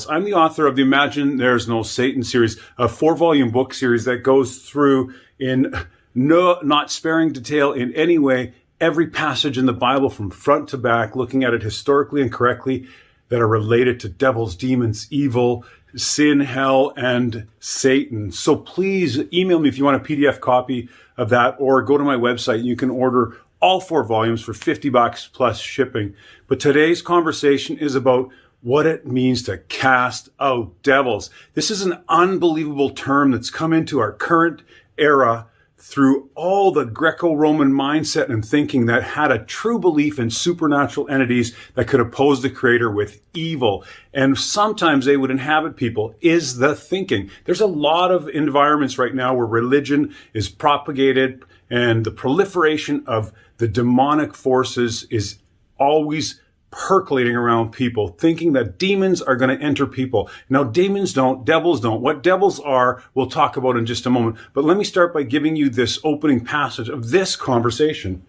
I'm the author of the Imagine There's No Satan series, a 4-volume book series that goes through in not sparing detail in any way every passage in the Bible from front to back, looking at it historically and correctly, that are related to devils, demons, evil, sin, hell, and Satan. So please email me if you want a PDF copy of that, or go to my website. You can order all 4 volumes for $50 plus shipping. But today's conversation is about what it means to cast out devils. This is an unbelievable term that's come into our current era through all the Greco-Roman mindset and thinking that had a true belief in supernatural entities that could oppose the Creator with evil. And sometimes they would inhabit people, is the thinking. There's a lot of environments right now where religion is propagated and the proliferation of the demonic forces is always percolating around people, thinking that demons are going to enter people. Now, demons don't, devils don't. What devils are, we'll talk about in just a moment. But let me start by giving you this opening passage of this conversation.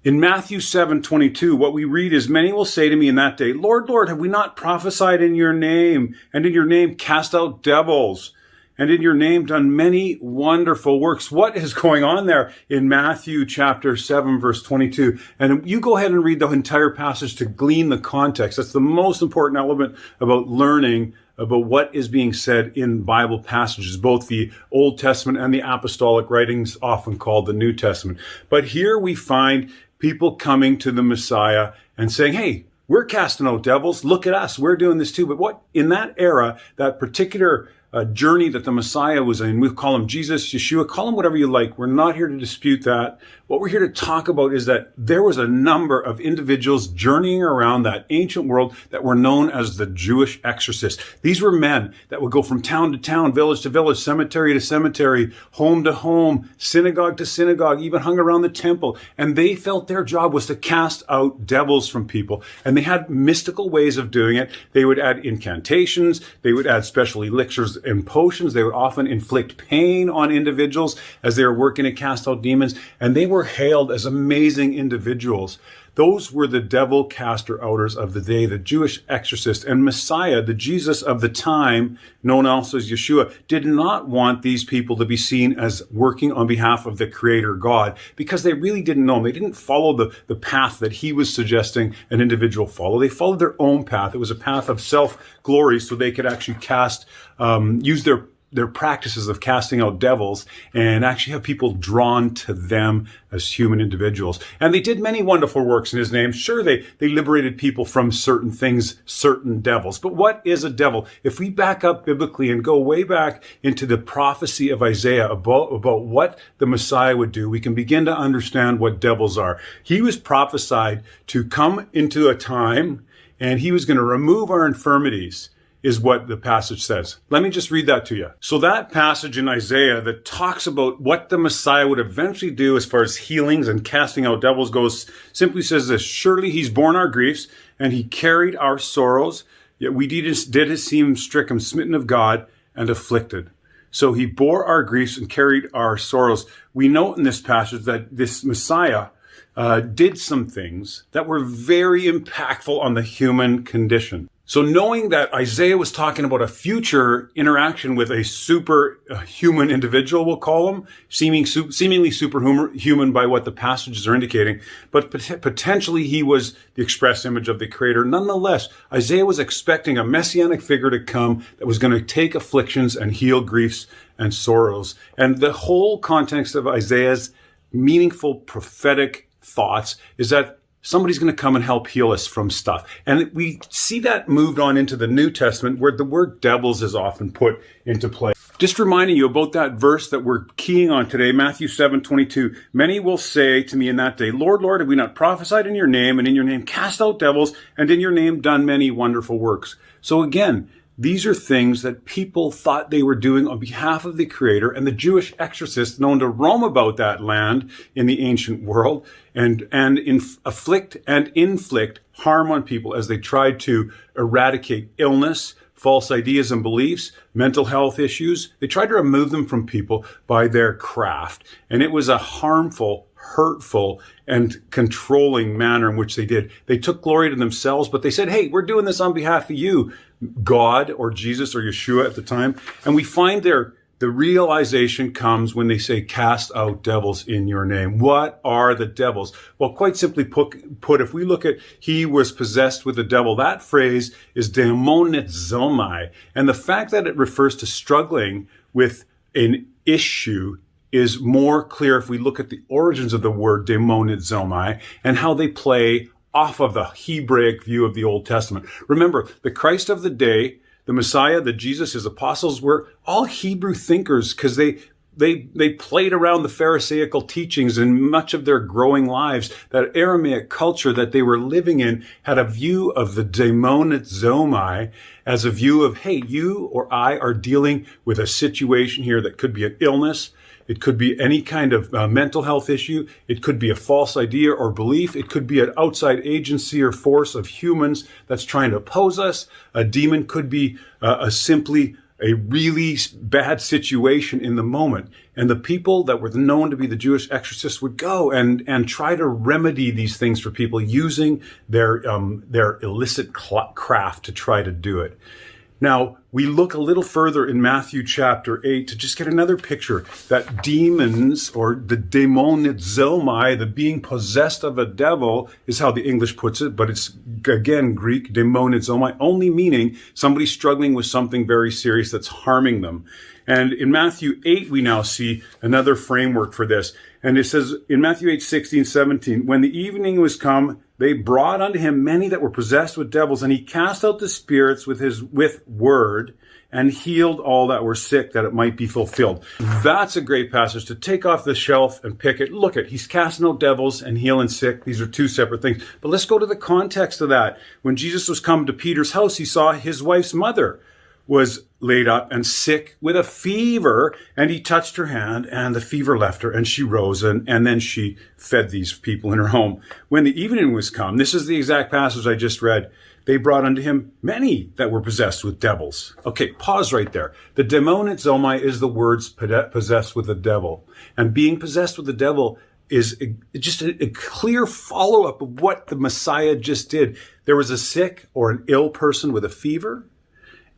In Matthew 7:22, what we read is, many will say to me in that day, Lord, Lord, have we not prophesied in your name, and in your name cast out devils, and in your name done many wonderful works? What is going on there in Matthew chapter 7, verse 22? And you go ahead and read the entire passage to glean the context. That's the most important element about learning about what is being said in Bible passages, both the Old Testament and the apostolic writings, often called the New Testament. But here we find people coming to the Messiah and saying, hey, we're casting out devils. Look at us. We're doing this too. But what in that era, that particular journey that the Messiah was in, we call him Jesus, Yeshua, call him whatever you like. We're not here to dispute that. What we're here to talk about is that there was a number of individuals journeying around that ancient world that were known as the Jewish exorcists. These were men that would go from town to town, village to village, cemetery to cemetery, home to home, synagogue to synagogue, even hung around the temple. And they felt their job was to cast out devils from people. And they had mystical ways of doing it. They would add incantations. They would add special elixirs and potions. They would often inflict pain on individuals as they were working to cast out demons. And they were hailed as amazing individuals. Those were the devil caster outers of the day, the Jewish exorcist. And Messiah, the Jesus of the time, known also as Yeshua, did not want these people to be seen as working on behalf of the Creator God, because they really didn't know him. They didn't follow the path that he was suggesting an individual follow. They followed their own path. It was a path of self-glory, so they could actually use their practices of casting out devils and actually have people drawn to them as human individuals. And they did many wonderful works in his name. Sure, they liberated people from certain things, certain devils. But what is a devil? If we back up biblically and go way back into the prophecy of Isaiah about what the Messiah would do, we can begin to understand what devils are. He was prophesied to come into a time and he was going to remove our infirmities, is what the passage says. Let me just read that to you. So that passage in Isaiah that talks about what the Messiah would eventually do as far as healings and casting out devils goes, simply says this: surely he's borne our griefs and he carried our sorrows, yet we did esteem stricken, smitten of God, and afflicted. So he bore our griefs and carried our sorrows. We note in this passage that this Messiah did some things that were very impactful on the human condition. So knowing that Isaiah was talking about a future interaction with a superhuman individual, we'll call him, seemingly superhuman by what the passages are indicating, but potentially he was the express image of the Creator. Nonetheless, Isaiah was expecting a messianic figure to come that was going to take afflictions and heal griefs and sorrows. And the whole context of Isaiah's meaningful prophetic thoughts is that somebody's going to come and help heal us from stuff. And we see that moved on into the New Testament, where the word devils is often put into play. Just reminding you about that verse that we're keying on today, Matthew 7:22. Many will say to me in that day, Lord, Lord, have we not prophesied in your name, and in your name cast out devils, and in your name done many wonderful works? So again, these are things that people thought they were doing on behalf of the Creator, and the Jewish exorcists known to roam about that land in the ancient world and afflict and inflict harm on people as they tried to eradicate illness, false ideas and beliefs, mental health issues. They tried to remove them from people by their craft. And it was a harmful, hurtful, and controlling manner in which they did. They took glory to themselves, but they said, hey, we're doing this on behalf of you. God or Jesus or Yeshua at the time. And we find there the realization comes when they say, cast out devils in your name. What are the devils? Well, quite simply put, if we look at he was possessed with the devil, that phrase is daimonizomai. And the fact that it refers to struggling with an issue is more clear if we look at the origins of the word daimonizomai and how they play off of the Hebraic view of the Old Testament. Remember, the Christ of the day, the Messiah, the Jesus, his apostles were all Hebrew thinkers because they played around the Pharisaical teachings in much of their growing lives. That Aramaic culture that they were living in had a view of the daimonizomai as a view of, hey, you or I are dealing with a situation here that could be an illness. It could be any kind of mental health issue. It could be a false idea or belief. It could be an outside agency or force of humans that's trying to oppose us. A demon could be simply a really bad situation in the moment. And the people that were known to be the Jewish exorcists would go and try to remedy these things for people using their illicit craft to try to do it. Now, we look a little further in Matthew chapter 8 to just get another picture that demons, or the daimonizomai, the being possessed of a devil, is how the English puts it, but it's, again, Greek, daimonizomai, only meaning somebody struggling with something very serious that's harming them. And in Matthew 8, we now see another framework for this. And it says in Matthew 8, 16, 17, when the evening was come, they brought unto him many that were possessed with devils, and he cast out the spirits with word and healed all that were sick, that it might be fulfilled. That's a great passage to take off the shelf and pick it. Look at, he's casting out devils and healing sick. These are two separate things. But let's go to the context of that. When Jesus was come to Peter's house, he saw his wife's mother was laid up and sick with a fever, and he touched her hand, and the fever left her, and she rose, and then she fed these people in her home. When the evening was come, this is the exact passage I just read, they brought unto him many that were possessed with devils. Okay, pause right there. The daimonizomai is the words possessed with the devil. And being possessed with the devil is just a clear follow-up of what the Messiah just did. There was a sick or an ill person with a fever,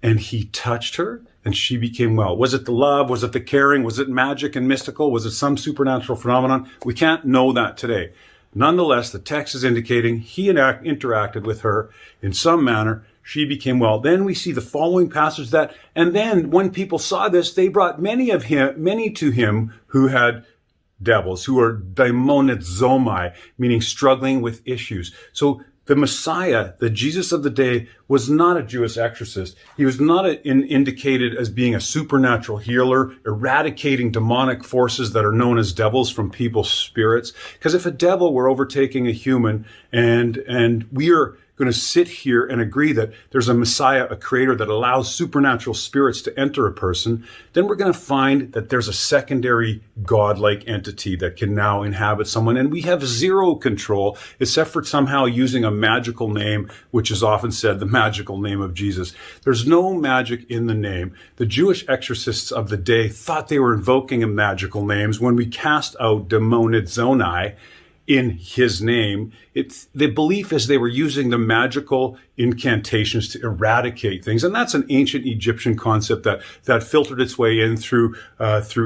and he touched her, and she became well. Was it the love? Was it the caring? Was it magic and mystical? Was it some supernatural phenomenon? We can't know that today. Nonetheless, the text is indicating he interacted with her in some manner. She became well. Then we see the following passage and then when people saw this, they brought many to him who had devils, who are daimonizomai, meaning struggling with issues. So the Messiah, the Jesus of the day, was not a Jewish exorcist. He was not indicated as being a supernatural healer, eradicating demonic forces that are known as devils from people's spirits. Because if a devil were overtaking a human, and we are going to sit here and agree that there's a Messiah, a creator that allows supernatural spirits to enter a person, then we're going to find that there's a secondary godlike entity that can now inhabit someone. And we have zero control, except for somehow using a magical name, which is often said the magical name of Jesus. There's no magic in the name. The Jewish exorcists of the day thought they were invoking magical names when we cast out daimonizomai in his name. The belief is they were using the magical incantations to eradicate things. And that's an ancient Egyptian concept that filtered its way in through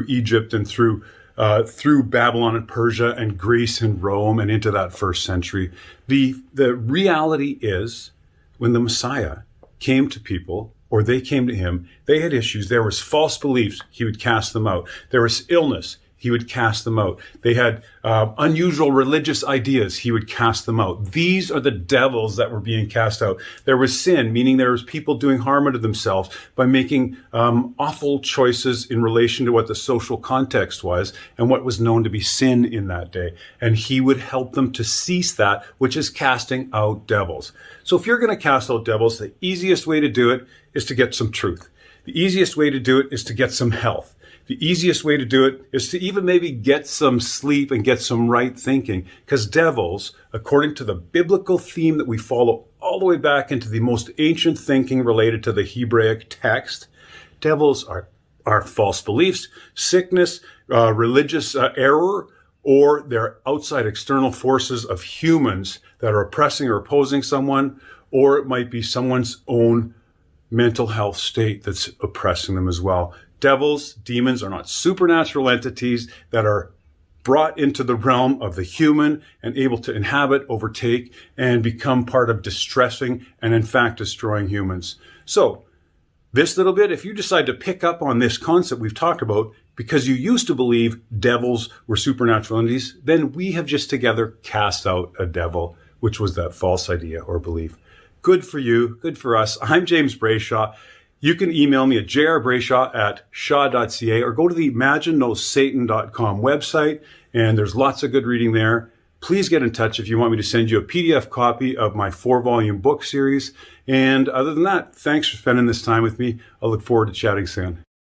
Egypt and through Babylon and Persia and Greece and Rome and into that first century. The reality is, when the Messiah came to people, or they came to him, they had issues. There was false beliefs. He would cast them out. There was illness. He would cast them out. They had unusual religious ideas. He would cast them out. These are the devils that were being cast out. There was sin, meaning there was people doing harm unto themselves by making awful choices in relation to what the social context was and what was known to be sin in that day. And he would help them to cease that, which is casting out devils. So if you're going to cast out devils, the easiest way to do it is to get some truth. The easiest way to do it is to get some health. The easiest way to do it is to even maybe get some sleep and get some right thinking. Because devils, according to the biblical theme that we follow all the way back into the most ancient thinking related to the Hebraic text, devils are false beliefs, sickness, religious error, or they're outside external forces of humans that are oppressing or opposing someone, or it might be someone's own mental health state that's oppressing them as well. Devils, demons are not supernatural entities that are brought into the realm of the human and able to inhabit, overtake, and become part of distressing and in fact destroying humans. So this little bit, if you decide to pick up on this concept we've talked about because you used to believe devils were supernatural entities, then we have just together cast out a devil, which was that false idea or belief. Good for you. Good for us. I'm James Brayshaw. You can email me at jrbrayshaw@shaw.ca or go to the ImagineNoSatan.com website, and there's lots of good reading there. Please get in touch if you want me to send you a PDF copy of my 4-volume book series. And other than that, thanks for spending this time with me. I look forward to chatting soon.